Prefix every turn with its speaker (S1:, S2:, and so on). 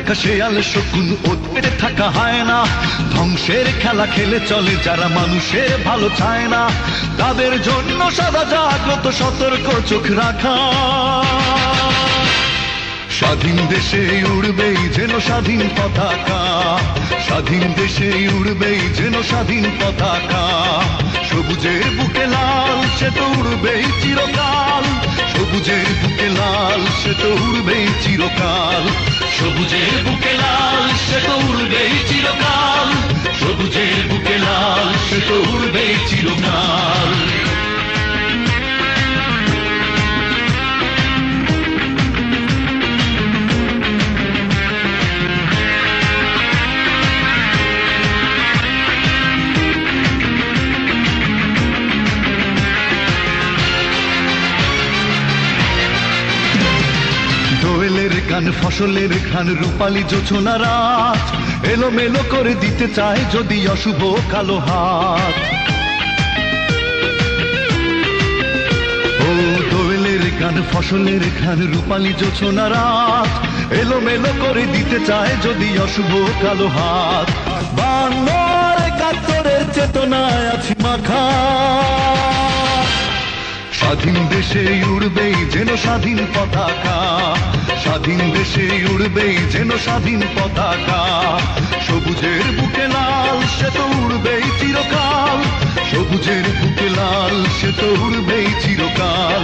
S1: থাকা শেয়াল শকুন ওত পেতে থাকা হয় না, ধ্বংসের খেলা খেলে চলে যারা মানুষের ভালো চায় না, তাদের জন্য সদা জাগ্রত সতর্ক চোখ রাখা। স্বাধীন দেশে উড়বেই যেন স্বাধীন পতাকা, স্বাধীন দেশে উড়বেই যেন স্বাধীন পতাকা, সবুজের বুকে লাল সে তো উড়বেই চিরকাল, সবুজের বুকে লাল সে তো উড়বেই চিরকাল, সবুজের বুকে লাল সে তো উড়বেই চিরকাল, সবুজের বুকে লাল সে তো উড়বেই চিরকাল। দোয়েলের গান ফসলের ঘান রূপালী জোছনা রাত, এলোমেলো করে দিতে চায় যদি অশুভ কালো হাত। ও দোয়েলের গান ফসলের ঘান রূপালী জোছনা রাত, এলোমেলো করে দিতে চায় যদি অশুভ কালো হাত। বাংলার একাত্তরের চেতনায় আছি মাখা, স্বাধীন দেশে উড়বেই যেন স্বাধীন পতাকা, স্বাধীন দেশে উড়বেই যেন স্বাধীন পতাকা, সবুজের বুকে লাল সে তো উড়বেই চিরকাল, সবুজের বুকে লাল সে তো উড়বেই চিরকাল।